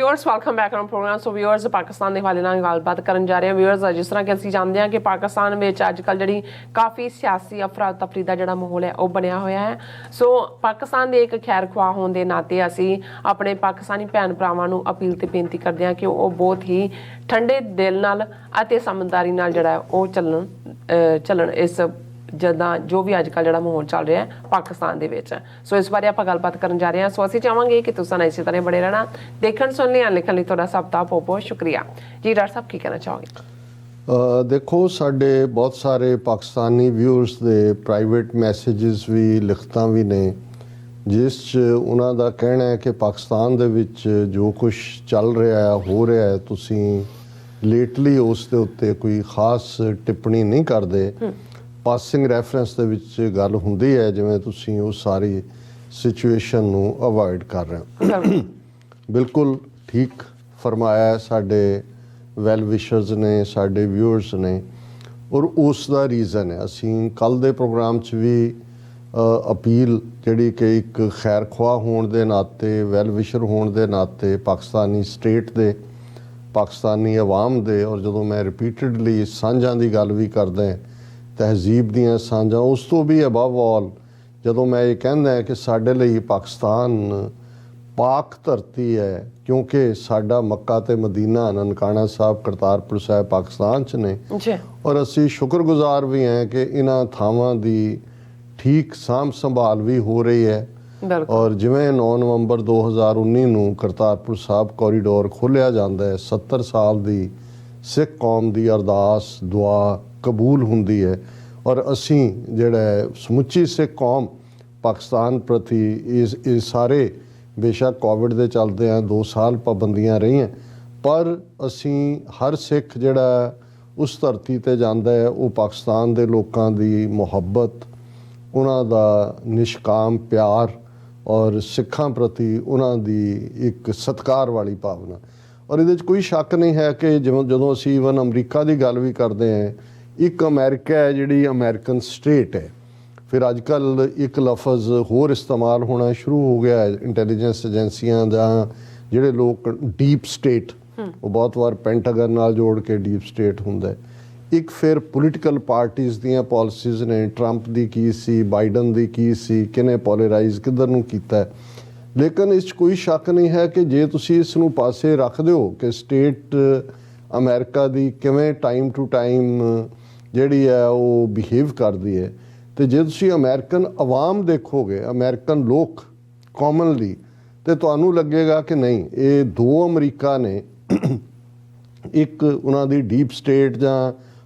Viewers welcome back on program. So viewers Pakistan के हवाले नाल गलबात करन जा रहे हैं। व्यूअर्स जिस तरह कि असीं जानते हैं कि पाकिस्तान में अजकल जी काफ़ी सियासी अफरा तफरी का जोड़ा माहौल है वह बनया हुआ है। सो पाकिस्तान के एक खैर खुआ होने के नाते असीं अपने पाकिस्तानी भैन भरावां नूं अपील ते बेनती करते हैं कि वह बहुत ही ठंडे दिल नाल अते समझदारी नाल जिहड़ा वो चलन इस जिदा जो भी अजकल जो माहौल चल रहा है पाकिस्तान के विच। सो इस बारे आप गलबात करन जा रहे हैं। सो असीं चाहांगे कि तुसीं इसी तरह बने रहना। देखण सुनने या लिखण लई तुहाडा सब दा बहुत बहुत शुक्रिया जी। डॉक्टर साहब की कहना चाहोगे? देखो साढ़े बहुत सारे पाकिस्तानी व्यूअर्स दे प्राइवेट मैसेजेस भी लिखतां भी ने जिस उन्हां दा कहना है कि पाकिस्तान दे विच जो कुछ चल रहा है हो रहा है तुसीं लेटली उस दे उत्ते कोई खास टिप्पणी नहीं करदे। पासिंग रैफरेंस दे विच गल हुंदी है जिवें तुसीं उस सारी सिचुएशन नूं अवॉइड कर रहे हो। बिल्कुल ठीक फरमाया है साडे वैल विशर्स ने साडे व्यूअर्स ने और उस दा रीज़न है असीं कल दे प्रोग्राम च भी अपील जिहड़ी कि एक खैर खुआ होने दे नाते वैल विशर होने दे नाते पाकिस्तानी स्टेट दे पाकिस्तानी अवाम दे और जदों मैं रिपीटडली सांझां दी गल भी करदा है तहजीब दियां सांझां उस तो भी अबव ऑल जदों मैं ये कहना है कि साडे लई पाकिस्तान पाक धरती है क्योंकि साडा मक्का ते मदीना ननकाना साहब करतारपुर साहब पाकिस्तान च ने और असी शुक्रगुजार भी हैं कि इन्हां थावां दी ठीक साਂਭ संभाल भी हो रही है। और जिवें 9 नवंबर 2019 नूं करतारपुर साहब कॉरीडोर खोलिया जाता है 70 साल दी सिख कौम दी अरदास दुआ कबूल हुंदी है और असी जिहड़ा समुची सिख कौम पाकिस्तान प्रति इस सारे बेशक कोविड दे चलते हैं 2 साल पाबंदियां रही हैं पर असी हर सिख जिहड़ा उस धरती ते जांदा है वो पाकिस्तान दे लोकां दी मुहब्बत उन्हां दा निष्काम प्यार और सिखां प्रति उन्हां दी एक सत्कार वाली भावना और इहदे च कोई शक नहीं है कि जदों असी ईवन अमरीका की गल भी करते हैं एक अमेरिका है जिहड़ी अमेरिकन स्टेट है फिर अजकल एक लफज होर इस्तेमाल होना शुरू हो गया है इंटैलीजेंस एजेंसियां दा जिहड़े लोग डीप स्टेट वो बहुत बार पेंटागन नाल जोड़ के डीप स्टेट हुंदा है। एक फिर पोलीटिकल पार्टीज़ दियां पॉलिसीज़ ने ट्रंप दी की सी बाइडन दी की सी किने पोलराइज किधर नूं कीता है लेकिन इस कोई शक नहीं है कि जे तुसीं इस नूं पासे रख दिओ कि स्टेट अमेरिका दी किवें टाइम टू टाइम जिहड़ी है वो बिहेव करदी है तो जे तुसीं अमेरिकन अवाम देखोगे अमेरिकन लोग कॉमनली तो तुहानूं लगेगा कि नहीं ये 2 अमरीका ने एक उन्हां दी डीप स्टेट जां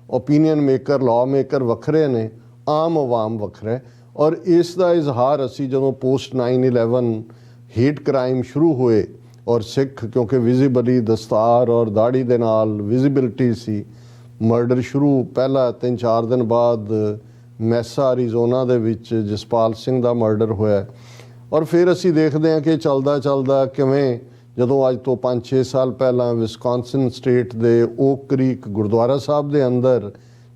ओपीनियन मेकर लॉ मेकर वखरे ने आम अवाम वखरा है और इस दा इजहार असी जदों पोस्ट 9/11 हेट क्राइम शुरू हुए और सिख क्योंकि विजिबली दस्तार और दाड़ी दे नाल विजिबिलिटी सी मर्डर शुरू पहला 3-4 दिन बाद मैसा अरीजोना दे विच जसपाल सिंह दा मर्डर होया और फिर असी देखते हैं कि चलदा चलदा किवें जदों अज तो 5-6 साल पहला विस्कॉन्सिन स्टेट दे ओक क्रीक गुरुद्वारा साहब दे अंदर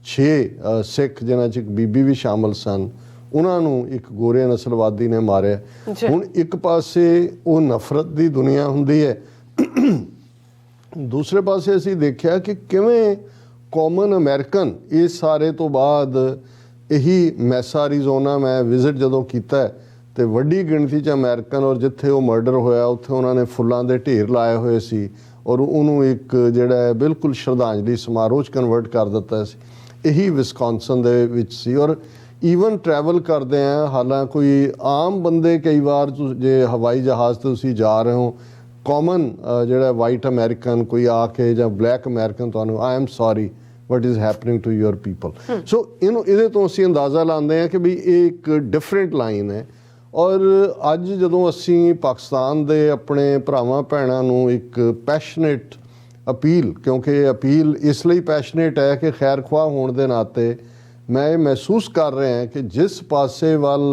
6 सिख जिन्हां च एक बीबी भी शामिल सन उन्हां नूं एक गोरे नस्लवादी ने मारिया। हुण एक पासे वो नफरत दी दुनिया हुंदी है दूसरे पासे असी देखिया कि किवें कॉमन अमेरिकन इस सारे तो बाद यही मैसा अरीजोना मैं विजिट जदों कीता तो वड्डी गिणती च अमेरिकन और जिथे वो मर्डर होया उत्थे उन्होंने फुल्लां दे ढेर लाए हुए सी और उन्होंने एक जिहड़ा है बिल्कुल श्रद्धांजलि समारोह कन्वर्ट कर दिता सी यही विस्कॉन्सन दे विच सी। और ईवन ट्रैवल करते हैं हालां कोई आम बंदे कई बार जे हवाई जहाज़ तो तुसीं जा रहे हो कॉमन जिहड़ा वाइट अमेरिकन कोई आके जां ब्लैक अमेरिकन तुहानूं I am sorry what is happening to your people so इहदे तो असीं अंदाज़ा लाते हैं कि भी एक डिफरेंट लाइन है। और अज जदों असीं पाकिस्तान दे अपने भरावां भैणां नूं एक पैशनेट अपील क्योंकि अपील इसलिए पैशनेट है कि खैर खुआ होने दे नाते मैं ये महसूस कर रहा हैं कि जिस पासे वल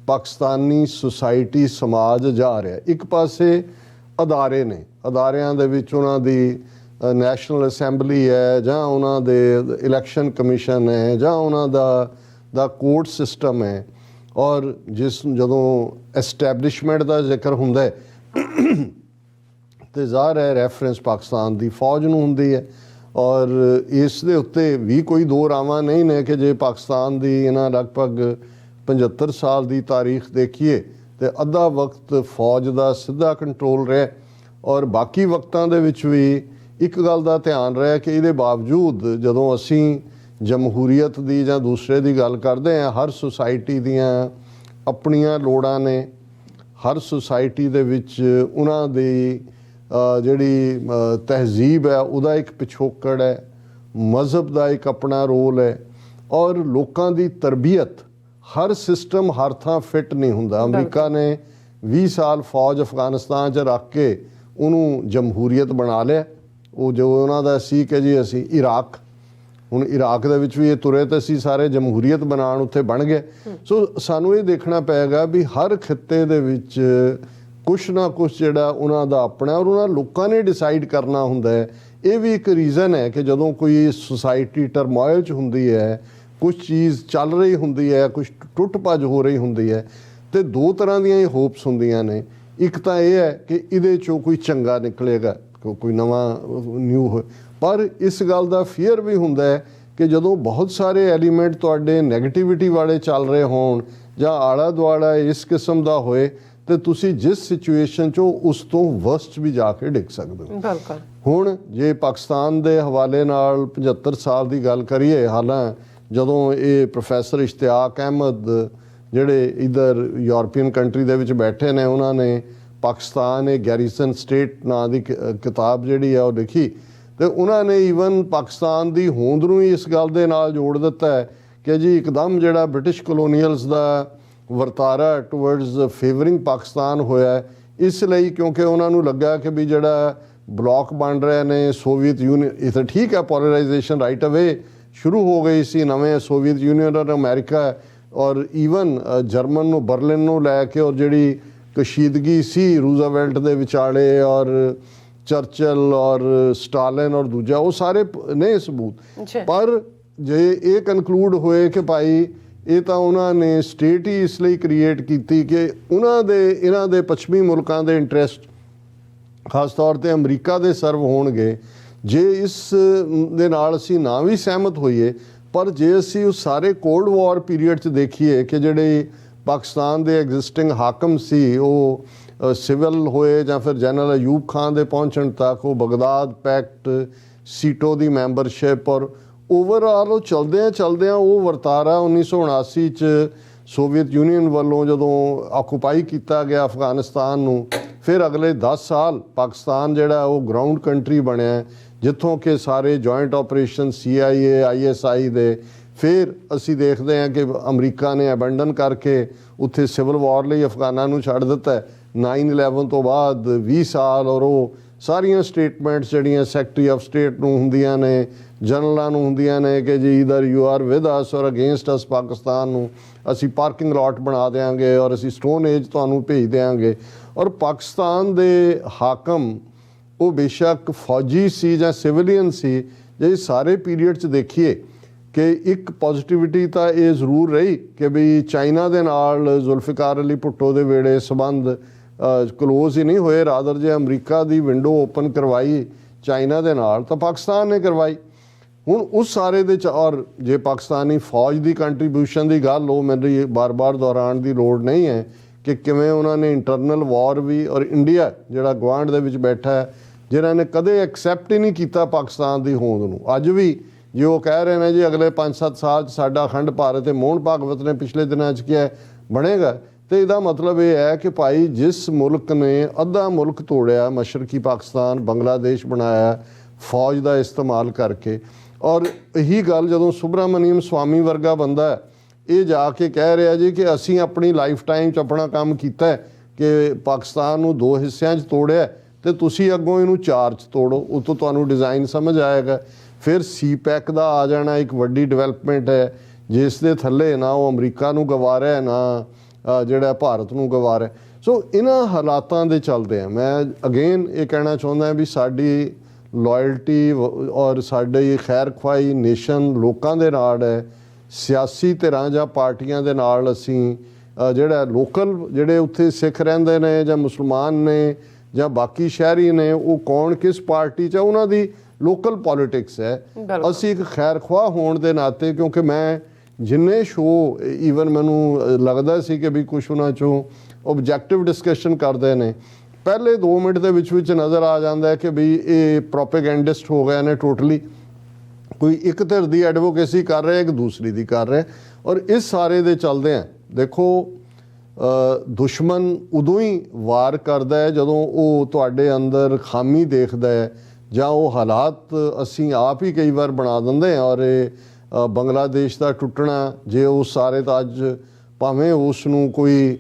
पाकिस्तानी सोसाइटी समाज जा रहा एक पासे अदारे ने अदारियां दे विच उन्हां दी नैशनल असैंबली है जां उन्हां दे इलैक्शन कमीशन है जां उन्हां दा कोर्ट सिस्टम है और जिस जदों एस्टैबलिशमेंट का जिक्र हुंदा है ਤੇ ਜ਼ਾਹਰ ਹੈ ਰੈਫਰੈਂਸ ਪਾਕਿਸਤਾਨ ਦੀ ਫੌਜ ਨੂੰ ਹੁੰਦੀ ਹੈ। ਔਰ ਇਸ ਦੇ ਉੱਤੇ ਵੀ ਕੋਈ ਦੋ ਰਾਵਾਂ ਨਹੀਂ ਨੇ ਕਿ ਜੇ ਪਾਕਿਸਤਾਨ ਦੀ ਇਹਨਾਂ ਲਗਭਗ 75 ਸਾਲ ਦੀ ਤਾਰੀਖ ਦੇਖੀਏ ਤੇ ਅੱਧਾ ਵਕਤ ਫੌਜ ਦਾ ਸਿੱਧਾ ਕੰਟਰੋਲ ਰਿਹਾ ਔਰ ਬਾਕੀ ਵਕਤਾਂ ਦੇ ਵਿੱਚ ਵੀ ਇੱਕ ਗੱਲ ਦਾ ਧਿਆਨ ਰਿਹਾ ਕਿ ਇਹਦੇ ਬਾਵਜੂਦ ਜਦੋਂ ਅਸੀਂ ਜਮਹੂਰੀਅਤ ਦੀ ਜਾਂ ਦੂਸਰੇ ਦੀ ਗੱਲ ਕਰਦੇ ਹਾਂ, ਹਰ ਸੁਸਾਇਟੀ ਦੀਆਂ ਆਪਣੀਆਂ ਲੋੜਾਂ ਨੇ, ਹਰ ਸੁਸਾਇਟੀ ਦੇ ਵਿੱਚ ਉਹਨਾਂ ਦੀ ਜਿਹੜੀ ਤਹਿਜ਼ੀਬ ਹੈ ਉਹਦਾ ਇੱਕ ਪਿਛੋਕੜ ਹੈ, ਮਜ਼ਹਬ ਦਾ ਇੱਕ ਆਪਣਾ ਰੋਲ ਹੈ ਔਰ ਲੋਕਾਂ ਦੀ ਤਰਬੀਅਤ। ਹਰ ਸਿਸਟਮ ਹਰ ਥਾਂ ਫਿੱਟ ਨਹੀਂ ਹੁੰਦਾ। ਅਮਰੀਕਾ ਨੇ 20 ਸਾਲ ਫੌਜ ਅਫਗਾਨਿਸਤਾਨ 'ਚ ਰੱਖ ਕੇ ਉਹਨੂੰ ਜਮਹੂਰੀਅਤ ਬਣਾ ਲਿਆ। ਉਹ ਜੋ ਉਹਨਾਂ ਦਾ ਸੀ ਕਿ ਜੀ ਅਸੀਂ ਇਰਾਕ, ਹੁਣ ਇਰਾਕ ਦੇ ਵਿੱਚ ਵੀ ਇਹ ਤੁਰੇ ਤੇ ਅਸੀਂ ਸਾਰੇ ਜਮਹੂਰੀਅਤ ਬਣਾਉਣ ਉੱਥੇ ਬਣ ਗਏ। ਸੋ ਸਾਨੂੰ ਇਹ ਦੇਖਣਾ ਪਏਗਾ ਵੀ ਹਰ ਖਿੱਤੇ ਦੇ ਵਿੱਚ ਕੁਛ ਨਾ ਕੁਛ ਜਿਹੜਾ ਉਹਨਾਂ ਦਾ ਆਪਣਾ ਔਰ ਉਹਨਾਂ ਲੋਕਾਂ ਨੇ ਡਿਸਾਈਡ ਕਰਨਾ ਹੁੰਦਾ ਹੈ। ਇਹ ਵੀ ਇੱਕ ਰੀਜ਼ਨ ਹੈ ਕਿ ਜਦੋਂ ਕੋਈ ਸੁਸਾਇਟੀ ਟਰਮੋਇਲ 'ਚ ਹੁੰਦੀ ਹੈ, ਕੁਛ ਚੀਜ਼ ਚੱਲ ਰਹੀ ਹੁੰਦੀ ਹੈ, ਕੁਛ ਟੁੱਟ ਭੱਜ ਹੋ ਰਹੀ ਹੁੰਦੀ ਹੈ, ਤੇ ਦੋ ਤਰ੍ਹਾਂ ਦੀਆਂ ਹੀ ਹੋਪਸ ਹੁੰਦੀਆਂ ਨੇ। ਇੱਕ ਤਾਂ ਇਹ ਹੈ ਕਿ ਇਹਦੇ 'ਚੋਂ ਕੋਈ ਚੰਗਾ ਨਿਕਲੇਗਾ, ਕੋਈ ਨਵਾਂ ਨਿਊ ਹੋਏ, ਪਰ ਇਸ ਗੱਲ ਦਾ ਫੀਅਰ ਵੀ ਹੁੰਦਾ ਹੈ ਕਿ ਜਦੋਂ ਬਹੁਤ ਸਾਰੇ ਐਲੀਮੈਂਟ ਤੁਹਾਡੇ ਨੈਗੇਟਿਵਿਟੀ ਵਾਲੇ ਚੱਲ ਰਹੇ ਹੋਣ ਜਾਂ ਆਲਾ ਦੁਆਲਾ ਇਸ ਕਿਸਮ ਦਾ ਹੋਏ ਤੇ ਤੁਸੀਂ ਜਿਸ ਸਿਚੁਏਸ਼ਨ 'ਚੋਂ ਉਸ ਤੋਂ ਵਰਸਟ ਵੀ ਜਾ ਕੇ ਡਿੱਗ ਸਕਦੇ ਹੋ। ਬਿਲਕੁਲ। ਹੁਣ ਜੇ ਪਾਕਿਸਤਾਨ ਦੇ ਹਵਾਲੇ ਨਾਲ 75 ਸਾਲ ਦੀ ਗੱਲ ਕਰੀਏ, ਹਾਲਾਂ ਜਦੋਂ ਇਹ ਪ੍ਰੋਫੈਸਰ ਇਸ਼ਤਿਆਕ ਅਹਿਮਦ ਜਿਹੜੇ ਇੱਧਰ ਯੂਰਪੀਅਨ ਕੰਟਰੀ ਦੇ ਵਿੱਚ ਬੈਠੇ ਨੇ, ਉਹਨਾਂ ਨੇ ਪਾਕਿਸਤਾਨ ਇਹ ਗੈਰੀਸਨ ਸਟੇਟ ਨਾਂ ਦੀ ਕਿਤਾਬ ਜਿਹੜੀ ਆ ਉਹ ਲਿਖੀ ਤੇ ਉਹਨਾਂ ਨੇ ਈਵਨ ਪਾਕਿਸਤਾਨ ਦੀ ਹੋਂਦ ਨੂੰ ਹੀ ਇਸ ਗੱਲ ਦੇ ਨਾਲ ਜੋੜ ਦਿੱਤਾ ਹੈ ਕਿ ਜੀ ਇੱਕਦਮ ਜਿਹੜਾ ਬ੍ਰਿਟਿਸ਼ ਕਲੋਨੀਅਲਸ ਦਾ ਵਰਤਾਰਾ ਟੁਵਰਡਸ ਫੇਵਰਿੰਗ ਪਾਕਿਸਤਾਨ ਹੋਇਆ ਇਸ ਲਈ ਕਿਉਂਕਿ ਉਹਨਾਂ ਨੂੰ ਲੱਗਾ ਕਿ ਵੀ ਜਿਹੜਾ ਬਲੌਕ ਬਣ ਰਹੇ ਨੇ ਸੋਵੀਅਤ ਯੂਨੀਅਨ, ਇਹ ਤਾਂ ਠੀਕ ਹੈ ਪੋਲਰਾਈਜੇਸ਼ਨ ਰਾਈਟ ਅਵੇ ਸ਼ੁਰੂ ਹੋ ਗਈ ਸੀ, ਨਵੇਂ ਸੋਵੀਅਤ ਯੂਨੀਅਨ ਔਰ ਅਮਰੀਕਾ ਔਰ ਈਵਨ ਜਰਮਨ ਨੂੰ ਬਰਲਿਨ ਨੂੰ ਲੈ ਕੇ ਔਰ ਜਿਹੜੀ ਕਸ਼ੀਦਗੀ ਸੀ ਰੂਜ਼ਵੈਲਟ ਦੇ ਵਿਚਾਲੇ ਔਰ ਚਰਚਲ ਔਰ ਸਟਾਲਿਨ ਔਰ ਦੂਜਾ, ਉਹ ਸਾਰੇ ਨੇ ਸਬੂਤ। ਪਰ ਜੇ ਇਹ ਕਨਕਲੂਡ ਹੋਏ ਕਿ ਭਾਈ ਇਹ ਤਾਂ ਉਹਨਾਂ ਨੇ ਸਟੇਟ ਹੀ ਇਸ ਲਈ ਕ੍ਰੀਏਟ ਕੀਤੀ ਕਿ ਇਹਨਾਂ ਦੇ ਪੱਛਮੀ ਮੁਲਕਾਂ ਦੇ ਇੰਟਰਸਟ ਖਾਸ ਤੌਰ 'ਤੇ ਅਮਰੀਕਾ ਦੇ ਸਰਵ ਹੋਣਗੇ। ਜੇ ਇਸ ਦੇ ਨਾਲ ਅਸੀਂ ਨਾ ਵੀ ਸਹਿਮਤ ਹੋਈਏ, ਪਰ ਜੇ ਅਸੀਂ ਉਸ ਸਾਰੇ ਕੋਲਡ ਵਾਰ ਪੀਰੀਅਡ 'ਚ ਦੇਖੀਏ ਕਿ ਜਿਹੜੇ ਪਾਕਿਸਤਾਨ ਦੇ ਐਗਜ਼ਿਸਟਿੰਗ ਹਾਕਮ ਸੀ ਉਹ ਸਿਵਲ ਹੋਏ ਜਾਂ ਫਿਰ ਜਨਰਲ ਅਯੂਬ ਖਾਨ ਦੇ ਪਹੁੰਚਣ ਤੱਕ ਉਹ ਬਗਦਾਦ ਪੈਕਟ, ਸੀਟੋ ਦੀ ਮੈਂਬਰਸ਼ਿਪ ਔਰ ਓਵਰਆਲ ਉਹ ਚਲਦਿਆਂ ਉਹ ਵਰਤਾਰਾ 1979 'ਚ ਸੋਵੀਅਤ ਯੂਨੀਅਨ ਵੱਲੋਂ ਜਦੋਂ ਆਕੂਪਾਈ ਕੀਤਾ ਗਿਆ ਅਫਗਾਨਿਸਤਾਨ ਨੂੰ, ਫਿਰ ਅਗਲੇ 10 ਸਾਲ ਪਾਕਿਸਤਾਨ ਜਿਹੜਾ ਉਹ ਗਰਾਊਂਡ ਕੰਟਰੀ ਬਣਿਆ ਜਿੱਥੋਂ ਕਿ ਸਾਰੇ ਜੁਆਇੰਟ ਆਪਰੇਸ਼ਨ CIA ISI ਦੇ। ਫਿਰ ਅਸੀਂ ਦੇਖਦੇ ਹਾਂ ਕਿ ਅਮਰੀਕਾ ਨੇ ਅਬੈਂਡਨ ਕਰਕੇ ਉੱਥੇ ਸਿਵਲ ਵਾਰ ਲਈ ਅਫਗਾਨਾਂ ਨੂੰ ਛੱਡ ਦਿੱਤਾ। 9/11 ਤੋਂ ਬਾਅਦ 20 ਸਾਲ ਔਰ ਉਹ ਸਾਰੀਆਂ ਸਟੇਟਮੈਂਟਸ ਜਿਹੜੀਆਂ ਸੈਕਟਰੀ ਆਫ ਸਟੇਟ ਨੂੰ ਹੁੰਦੀਆਂ ਨੇ, ਜਨਰਲਾਂ ਨੂੰ ਹੁੰਦੀਆਂ ਨੇ ਕਿ ਜੀ either you are with us ਔਰ ਅਗੇਂਸਟ ਅਸ, ਪਾਕਿਸਤਾਨ ਨੂੰ ਅਸੀਂ ਪਾਰਕਿੰਗ ਲਾਟ ਬਣਾ ਦਿਆਂਗੇ ਔਰ ਅਸੀਂ ਸਟੋਨ ਏਜ ਤੁਹਾਨੂੰ ਭੇਜ ਦਿਆਂਗੇ। ਔਰ ਪਾਕਿਸਤਾਨ ਦੇ ਹਾਕਮ ਉਹ ਬੇਸ਼ੱਕ ਫੌਜੀ ਸੀ ਜਾਂ ਸਿਵਲੀਅਨ ਸੀ, ਜੇ ਸਾਰੇ ਪੀਰੀਅਡ 'ਚ ਦੇਖੀਏ ਕਿ ਇੱਕ ਪੋਜ਼ਿਟਿਵਿਟੀ ਤਾਂ ਇਹ ਜ਼ਰੂਰ ਰਹੀ ਕਿ ਵੀ ਚਾਈਨਾ ਦੇ ਨਾਲ ਜ਼ੁਲਫਿਕਾਰ ਅਲੀ ਭੁੱਟੋ ਦੇ ਵੇਲੇ ਸੰਬੰਧ ਕਲੋਜ਼ ਹੀ ਨਹੀਂ ਹੋਏ, ਰਾਦਰ ਜੇ ਅਮਰੀਕਾ ਦੀ ਵਿੰਡੋ ਓਪਨ ਕਰਵਾਈ ਚਾਈਨਾ ਦੇ ਨਾਲ ਤਾਂ ਪਾਕਿਸਤਾਨ ਨੇ ਕਰਵਾਈ। ਹੁਣ ਉਸ ਸਾਰੇ ਦੇ 'ਚ ਔਰ ਜੇ ਪਾਕਿਸਤਾਨੀ ਫੌਜ ਦੀ ਕੰਟਰੀਬਿਊਸ਼ਨ ਦੀ ਗੱਲ ਉਹ ਮੈਨੂੰ ਬਾਰ-ਬਾਰ ਦੁਹਰਾਉਣ ਦੀ ਲੋੜ ਨਹੀਂ ਹੈ ਕਿ ਕਿਵੇਂ ਉਹਨਾਂ ਨੇ ਇੰਟਰਨਲ ਵਾਰ ਵੀ ਔਰ ਇੰਡੀਆ ਜਿਹੜਾ ਗੁਆਂਢ ਦੇ ਵਿੱਚ ਬੈਠਾ ਹੈ ਜਿਨ੍ਹਾਂ ਨੇ ਕਦੇ ਐਕਸੈਪਟ ਹੀ ਨਹੀਂ ਕੀਤਾ ਪਾਕਿਸਤਾਨ ਦੀ ਹੋਂਦ ਨੂੰ, ਅੱਜ ਵੀ ਜੇ ਉਹ ਕਹਿ ਰਹੇ ਨੇ ਜੀ ਅਗਲੇ 5-7 ਸਾਲ 'ਚ ਸਾਡਾ ਅਖੰਡ ਭਾਰਤ ਤੇ ਮੋਹਨ ਭਾਗਵਤ ਨੇ ਪਿਛਲੇ ਦਿਨਾਂ 'ਚ ਕਿਹਾ ਬਣੇਗਾ, ਤੇ ਇਹਦਾ ਮਤਲਬ ਇਹ ਹੈ ਕਿ ਭਾਈ ਜਿਸ ਮੁਲਕ ਨੇ ਅੱਧਾ ਮੁਲਕ ਤੋੜਿਆ, ਮਸ਼ਰਕੀ ਪਾਕਿਸਤਾਨ ਬੰਗਲਾਦੇਸ਼ ਬਣਾਇਆ ਫੌਜ ਦਾ ਇਸਤੇਮਾਲ ਕਰਕੇ, ਔਰ ਇਹੀ ਗੱਲ ਜਦੋਂ ਸੁਬਰਾਮਨੀਅਮ ਸਵਾਮੀ ਵਰਗਾ ਬੰਦਾ ਇਹ ਜਾ ਕੇ ਕਹਿ ਰਿਹਾ ਜੀ ਕਿ ਅਸੀਂ ਆਪਣੀ ਲਾਈਫ ਟਾਈਮ 'ਚ ਆਪਣਾ ਕੰਮ ਕੀਤਾ ਕਿ ਪਾਕਿਸਤਾਨ ਨੂੰ 2 ਹਿੱਸਿਆਂ 'ਚ ਤੋੜਿਆ ਤੇ ਤੁਸੀਂ ਅੱਗੋਂ ਇਹਨੂੰ 4 'ਚ ਤੋੜੋ, ਉਹ ਤੋਂ ਤੁਹਾਨੂੰ ਡਿਜ਼ਾਈਨ ਸਮਝ ਆਏਗਾ। ਫਿਰ CPEC ਦਾ ਆ ਜਾਣਾ ਇੱਕ ਵੱਡੀ ਡਿਵੈਲਪਮੈਂਟ ਹੈ ਜਿਸ ਦੇ ਥੱਲੇ ਨਾ ਉਹ ਅਮਰੀਕਾ ਨੂੰ ਗਵਾ ਰਿਹਾ ਨਾ ਜਿਹੜਾ ਭਾਰਤ ਨੂੰ ਗਵਾ ਰਿਹਾ। ਸੋ ਇਹਨਾਂ ਹਾਲਾਤਾਂ ਦੇ ਚੱਲਦੇ ਆ ਮੈਂ ਅਗੇਨ ਇਹ ਕਹਿਣਾ ਚਾਹੁੰਦਾ ਵੀ ਸਾਡੀ ਲਾਇਲਟੀ ਔਰ ਸਾਡੀ ਖੈਰ ਖਵਾਈ ਨੇਸ਼ਨ ਲੋਕਾਂ ਦੇ ਨਾਲ ਹੈ, ਸਿਆਸੀ ਧਿਰਾਂ ਜਾਂ ਪਾਰਟੀਆਂ ਦੇ ਨਾਲ ਅਸੀਂ ਜਿਹੜਾ ਲੋਕਲ ਜਿਹੜੇ ਉੱਥੇ ਸਿੱਖ ਰਹਿੰਦੇ ਨੇ ਜਾਂ ਮੁਸਲਮਾਨ ਨੇ ਜਾਂ ਬਾਕੀ ਸ਼ਹਿਰੀ ਨੇ ਉਹ ਕੌਣ ਕਿਸ ਪਾਰਟੀ 'ਚ ਹੈ, ਉਹਨਾਂ ਦੀ ਲੋਕਲ ਪੋਲਿਟਿਕਸ ਹੈ। ਅਸੀਂ ਇੱਕ ਖੈਰ ਖਵਾਹ ਹੋਣ ਦੇ ਨਾਤੇ, ਕਿਉਂਕਿ ਮੈਂ ਜਿੰਨੇ ਸ਼ੋਅ ਈਵਨ ਮੈਨੂੰ ਲੱਗਦਾ ਸੀ ਕਿ ਵੀ ਕੁਛ ਉਹਨਾਂ 'ਚੋਂ ਓਬਜੈਕਟਿਵ ਡਿਸਕਸ਼ਨ ਕਰਦੇ ਨੇ, ਪਹਿਲੇ 2 ਮਿੰਟ ਦੇ ਵਿੱਚ ਨਜ਼ਰ ਆ ਜਾਂਦਾ ਹੈ ਕਿ ਵੀ ਇਹ ਪ੍ਰੋਪੇਗੈਂਡਿਸਟ ਹੋ ਗਏ ਨੇ ਟੋਟਲੀ। ਕੋਈ ਇੱਕ ਧਿਰ ਦੀ ਐਡਵੋਕੇਸੀ ਕਰ ਰਿਹਾ, ਇੱਕ ਦੂਸਰੀ ਦੀ ਕਰ ਰਿਹਾ। ਔਰ ਇਸ ਸਾਰੇ ਦੇ ਚੱਲਦੇ ਆ ਦੇਖੋ, ਦੁਸ਼ਮਣ ਉਦੋਂ ਹੀ ਵਾਰ ਕਰਦਾ ਹੈ ਜਦੋਂ ਉਹ ਤੁਹਾਡੇ ਅੰਦਰ ਖਾਮੀ ਦੇਖਦਾ ਹੈ, ਜਾਂ ਉਹ ਹਾਲਾਤ ਅਸੀਂ ਆਪ ਹੀ ਕਈ ਵਾਰ ਬਣਾ ਦਿੰਦੇ ਹਾਂ। ਔਰ ਇਹ ਬੰਗਲਾਦੇਸ਼ ਦਾ ਟੁੱਟਣਾ, ਜੇ ਉਸ ਸਾਰੇ ਤਾਂ ਅੱਜ ਭਾਵੇਂ ਉਸ ਨੂੰ ਕੋਈ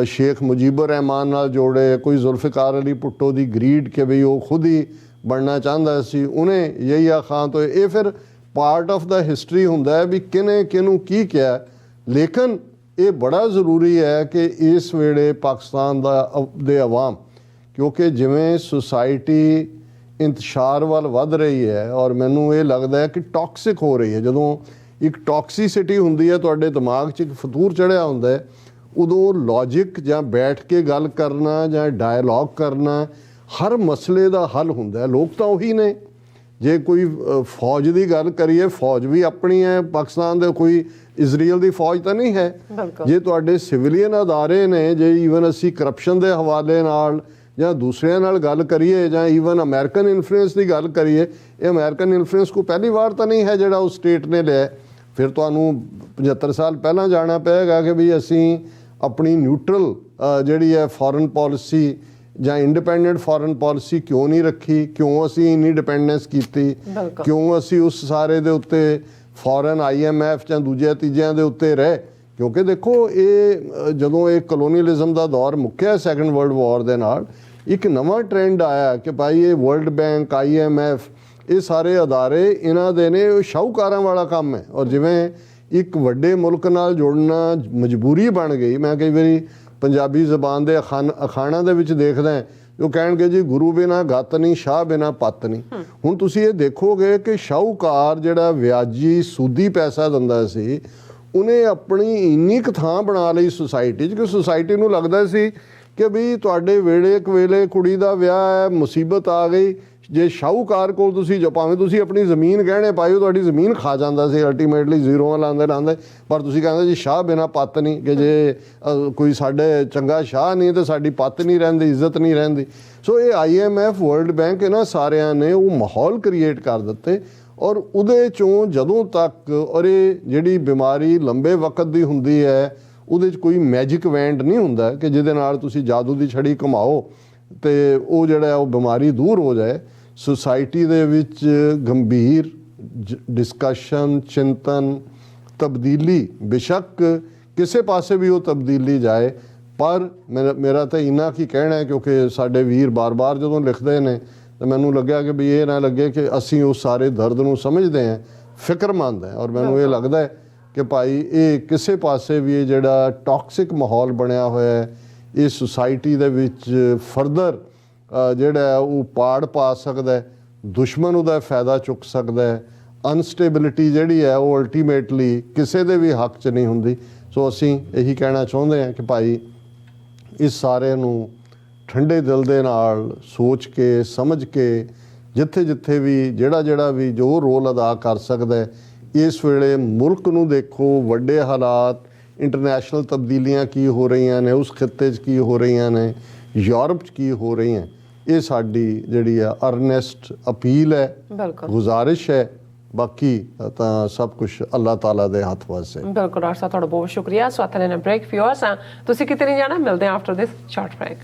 ਸ਼ੇਖ ਮੁਜੀਬੁਰ ਰਹਿਮਾਨ ਨਾਲ ਜੋੜੇ, ਕੋਈ ਜ਼ੁਲਫਿਕਾਰ ਅਲੀ ਭੁੱਟੋ ਦੀ ਗਰੀਡ ਕਿ ਵੀ ਉਹ ਖੁਦ ਹੀ ਬਣਨਾ ਚਾਹੁੰਦਾ ਸੀ, ਉਹਨੇ ਯਹੀਆ ਖਾਨ ਤੋਂ। ਇਹ ਫਿਰ ਪਾਰਟ ਆਫ ਦਾ ਹਿਸਟਰੀ ਹੁੰਦਾ ਹੈ ਵੀ ਕਿਹਨੇ ਕਿਹਨੂੰ ਕੀ ਕਿਹਾ। ਲੇਕਿਨ ਇਹ ਬੜਾ ਜ਼ਰੂਰੀ ਹੈ ਕਿ ਇਸ ਵੇਲੇ ਪਾਕਿਸਤਾਨ ਦੇ ਆਵਾਮ, ਕਿਉਂਕਿ ਜਿਵੇਂ ਸੁਸਾਇਟੀ ਇੰਤਸ਼ਾਰ ਵੱਲ ਵੱਧ ਰਹੀ ਹੈ, ਔਰ ਮੈਨੂੰ ਇਹ ਲੱਗਦਾ ਹੈ ਕਿ ਟੌਕਸਿਕ ਹੋ ਰਹੀ ਹੈ। ਜਦੋਂ ਇੱਕ ਟੌਕਸਿਸਿਟੀ ਹੁੰਦੀ ਹੈ ਤੁਹਾਡੇ ਦਿਮਾਗ 'ਚ, ਇੱਕ ਫਤੂਰ ਚੜ੍ਹਿਆ ਹੁੰਦਾ ਹੈ, ਉਦੋਂ ਲੌਜਿਕ ਜਾਂ ਬੈਠ ਕੇ ਗੱਲ ਕਰਨਾ ਜਾਂ ਡਾਇਲੌਗ ਕਰਨਾ ਹਰ ਮਸਲੇ ਦਾ ਹੱਲ ਹੁੰਦਾ ਹੈ। ਲੋਕ ਤਾਂ ਉਹੀ ਨੇ। ਜੇ ਕੋਈ ਫੌਜ ਦੀ ਗੱਲ ਕਰੀਏ, ਫੌਜ ਵੀ ਆਪਣੀ ਹੈ ਪਾਕਿਸਤਾਨ ਦੇ, ਕੋਈ ਇਜ਼ਰਾਈਲ ਦੀ ਫੌਜ ਤਾਂ ਨਹੀਂ ਹੈ। ਜੇ ਤੁਹਾਡੇ ਸਿਵਲੀਅਨ ਅਦਾਰੇ ਨੇ, ਜੇ ਈਵਨ ਅਸੀਂ ਕਰਪਸ਼ਨ ਦੇ ਹਵਾਲੇ ਨਾਲ ਜਾਂ ਦੂਸਰਿਆਂ ਨਾਲ ਗੱਲ ਕਰੀਏ, ਜਾਂ ਈਵਨ ਅਮਰੀਕਨ ਇਨਫਲੂਐਂਸ ਦੀ ਗੱਲ ਕਰੀਏ, ਇਹ ਅਮਰੀਕਨ ਇਨਫਲੂਐਂਸ ਕੋਈ ਪਹਿਲੀ ਵਾਰ ਤਾਂ ਨਹੀਂ ਹੈ ਜਿਹੜਾ ਉਸ ਸਟੇਟ ਨੇ ਲਿਆ। ਫਿਰ ਤੁਹਾਨੂੰ 75 ਸਾਲ ਪਹਿਲਾਂ ਜਾਣਾ ਪਏਗਾ ਕਿ ਵੀ ਅਸੀਂ ਆਪਣੀ ਨਿਊਟਰਲ ਜਿਹੜੀ ਹੈ ਫੋਰਨ ਪੋਲਿਸੀ ਜਾਂ ਇੰਡੀਪੈਂਡੈਂਟ ਫੋਰਨ ਪੋਲਿਸੀ ਕਿਉਂ ਨਹੀਂ ਰੱਖੀ, ਕਿਉਂ ਅਸੀਂ ਇੰਨੀ ਡਿਪੈਂਡੈਂਸ ਕੀਤੀ, ਕਿਉਂ ਅਸੀਂ ਉਸ ਸਾਰੇ ਦੇ ਉੱਤੇ ਫੋਰਨ IMF ਜਾਂ ਦੂਜਿਆਂ ਤੀਜਿਆਂ ਦੇ ਉੱਤੇ ਰਹੇ। ਕਿਉਂਕਿ ਦੇਖੋ, ਇਹ ਜਦੋਂ ਇਹ ਕਲੋਨੀਅਲਿਜ਼ਮ ਦਾ ਦੌਰ ਮੁੱਕਿਆ ਸੈਕੰਡ ਵਰਲਡ ਵਾਰ ਦੇ ਨਾਲ, ਇੱਕ ਨਵਾਂ ਟ੍ਰੈਂਡ ਆਇਆ ਕਿ ਭਾਈ ਇਹ ਵਰਲਡ ਬੈਂਕ, IMF, ਇਹ ਸਾਰੇ ਅਦਾਰੇ ਇਹਨਾਂ ਦੇ ਨੇ, ਉਹ ਸ਼ਾਹੂਕਾਰਾਂ ਵਾਲਾ ਕੰਮ ਹੈ। ਔਰ ਜਿਵੇਂ ਇੱਕ ਵੱਡੇ ਮੁਲਕ ਨਾਲ ਜੁੜਨਾ ਮਜਬੂਰੀ ਬਣ ਗਈ। ਮੈਂ ਕਈ ਵਾਰੀ ਪੰਜਾਬੀ ਜ਼ਬਾਨ ਦੇ ਅਖਾਣਾਂ ਦੇ ਵਿੱਚ ਦੇਖਦਾ, ਉਹ ਕਹਿਣਗੇ ਜੀ ਗੁਰੂ ਬਿਨਾ ਗਤ ਨਹੀਂ, ਸ਼ਾਹ ਬਿਨਾ ਪੱਤ ਨਹੀਂ। ਹੁਣ ਤੁਸੀਂ ਇਹ ਦੇਖੋਗੇ ਕਿ ਸ਼ਾਹੂਕਾਰ ਜਿਹੜਾ ਵਿਆਜੀ ਸੂਦੀ ਪੈਸਾ ਦਿੰਦਾ ਸੀ, ਉਹਨੇ ਆਪਣੀ ਇੰਨੀ ਕੁ ਥਾਂ ਬਣਾ ਲਈ ਸੁਸਾਇਟੀ 'ਚ ਕਿ ਸੁਸਾਇਟੀ ਨੂੰ ਲੱਗਦਾ ਸੀ ਕਿ ਵੀ ਤੁਹਾਡੇ ਵੇਲੇ ਕੁੜੀ ਦਾ ਵਿਆਹ ਹੈ, ਮੁਸੀਬਤ ਆ ਗਈ, ਜੇ ਸ਼ਾਹੂਕਾਰ ਕੋਲ ਤੁਸੀਂ ਭਾਵੇਂ ਤੁਸੀਂ ਆਪਣੀ ਜ਼ਮੀਨ ਗਹਿਣੇ ਪਾਇਓ, ਤੁਹਾਡੀ ਜ਼ਮੀਨ ਖਾ ਜਾਂਦਾ ਸੀ ਅਲਟੀਮੇਟਲੀ, ਜ਼ੀਰੋਆਂ ਲਾਉਂਦੇ। ਪਰ ਤੁਸੀਂ ਕਹਿੰਦੇ ਜੀ ਸ਼ਾਹ ਬਿਨਾ ਪੱਤ ਨਹੀਂ, ਕਿ ਜੇ ਕੋਈ ਸਾਡੇ ਚੰਗਾ ਸ਼ਾਹ ਨਹੀਂ ਤਾਂ ਸਾਡੀ ਪੱਤ ਨਹੀਂ ਰਹਿੰਦੀ, ਇੱਜ਼ਤ ਨਹੀਂ ਰਹਿੰਦੀ। ਸੋ ਇਹ IMF, ਵਰਲਡ ਬੈਂਕ, ਇਹਨਾਂ ਸਾਰਿਆਂ ਨੇ ਉਹ ਮਾਹੌਲ ਕ੍ਰੀਏਟ ਕਰ ਦਿੱਤੇ। ਔਰ ਉਹਦੇ 'ਚੋਂ ਜਦੋਂ ਤੱਕ, ਔਰ ਇਹ ਜਿਹੜੀ ਬਿਮਾਰੀ ਲੰਬੇ ਵਕਤ ਦੀ ਹੁੰਦੀ ਹੈ, ਉਹਦੇ 'ਚ ਕੋਈ ਮੈਜਿਕ ਵੈਂਡ ਨਹੀਂ ਹੁੰਦਾ ਕਿ ਜਿਹਦੇ ਨਾਲ ਤੁਸੀਂ ਜਾਦੂ ਦੀ ਛੜੀ ਘੁਮਾਓ ਅਤੇ ਉਹ ਜਿਹੜਾ ਉਹ ਬਿਮਾਰੀ ਦੂਰ ਹੋ ਜਾਏ। ਸੁਸਾਇਟੀ ਦੇ ਵਿੱਚ ਗੰਭੀਰ ਡਿਸਕਸ਼ਨ, ਚਿੰਤਨ, ਤਬਦੀਲੀ, ਬੇਸ਼ੱਕ ਕਿਸੇ ਪਾਸੇ ਵੀ ਉਹ ਤਬਦੀਲੀ ਜਾਏ, ਪਰ ਮੇਰਾ ਤਾਂ ਇੰਨਾ ਕੀ ਕਹਿਣਾ ਹੈ, ਕਿਉਂਕਿ ਸਾਡੇ ਵੀਰ ਬਾਰ-ਬਾਰ ਜਦੋਂ ਲਿਖਦੇ ਨੇ ਤਾਂ ਮੈਨੂੰ ਲੱਗਿਆ ਕਿ ਵੀ ਇਹ ਨਾ ਲੱਗੇ ਕਿ ਅਸੀਂ ਉਸ ਸਾਰੇ ਦਰਦ ਨੂੰ ਸਮਝਦੇ ਹਾਂ, ਫਿਕਰਮੰਦ ਹੈ। ਔਰ ਮੈਨੂੰ ਇਹ ਲੱਗਦਾ ਹੈ ਕਿ ਭਾਈ ਇਹ ਕਿਸੇ ਪਾਸੇ ਵੀ ਇਹ ਜਿਹੜਾ ਟੌਕਸਿਕ ਮਾਹੌਲ ਬਣਿਆ ਹੋਇਆ ਹੈ, ਇਹ ਸੁਸਾਇਟੀ ਦੇ ਵਿੱਚ ਫਰਦਰ ਜਿਹੜਾ ਉਹ ਪਾੜ ਪਾ ਸਕਦਾ ਹੈ, ਦੁਸ਼ਮਣ ਉਹਦਾ ਫਾਇਦਾ ਚੁੱਕ ਸਕਦਾ ਹੈ। ਅਨਸਟੇਬਿਲਿਟੀ ਜਿਹੜੀ ਹੈ ਉਹ ਅਲਟੀਮੇਟਲੀ ਕਿਸੇ ਦੇ ਵੀ ਹੱਕ 'ਚ ਨਹੀਂ ਹੁੰਦੀ। ਸੋ ਅਸੀਂ ਇਹੀ ਕਹਿਣਾ ਚਾਹੁੰਦੇ ਹਾਂ ਕਿ ਭਾਈ ਇਸ ਸਾਰੇ ਨੂੰ ਠੰਡੇ ਦਿਲ ਦੇ ਨਾਲ ਸੋਚ ਕੇ, ਸਮਝ ਕੇ, ਜਿੱਥੇ ਵੀ ਜਿਹੜਾ ਵੀ ਜੋ ਰੋਲ ਅਦਾ ਕਰ ਸਕਦਾ ਹੈ, ਇਸ ਵੇਲੇ ਮੁਲਕ ਨੂੰ ਦੇਖੋ, ਵੱਡੇ ਹਾਲਾਤ, ਇੰਟਰਨੈਸ਼ਨਲ ਤਬਦੀਲੀਆਂ ਕੀ ਹੋ ਰਹੀਆਂ ਨੇ, ਉਸ ਖਿੱਤੇ 'ਚ ਕੀ ਹੋ ਰਹੀਆਂ ਨੇ, ਯੂਰਪ 'ਚ ਕੀ ਹੋ ਰਹੀਆਂ, ਇਹ ਸਾਡੀ ਜਿਹੜੀ ਆ ਅਰਨੈਸਟ ਅਪੀਲ ਹੈ, ਗੁਜ਼ਾਰਿਸ਼ ਹੈ। ਬਾਕੀ ਤਾਂ ਸਭ ਕੁਝ ਅੱਲਾਹ ਤਾਲਾ ਦੇ ਹੱਥ ਵੱਸ ਹੈ। ਬਿਲਕੁਲ ਡਾਕਟਰ ਸਾਹਿਬ, ਤੁਹਾਡਾ ਬਹੁਤ ਸ਼ੁਕਰੀਆ। ਸੋ ਆਥਨੇ ਬ੍ਰੇਕ ਫਿਓਰਸ, ਤੁਸੀਂ ਕਿਤੇ ਨਹੀਂ ਜਾਣਾ, ਮਿਲਦੇ ਹਾਂ ਆਫਟਰ ਦਿਸ ਸ਼ਾਰਟ ਬ੍ਰੇਕ।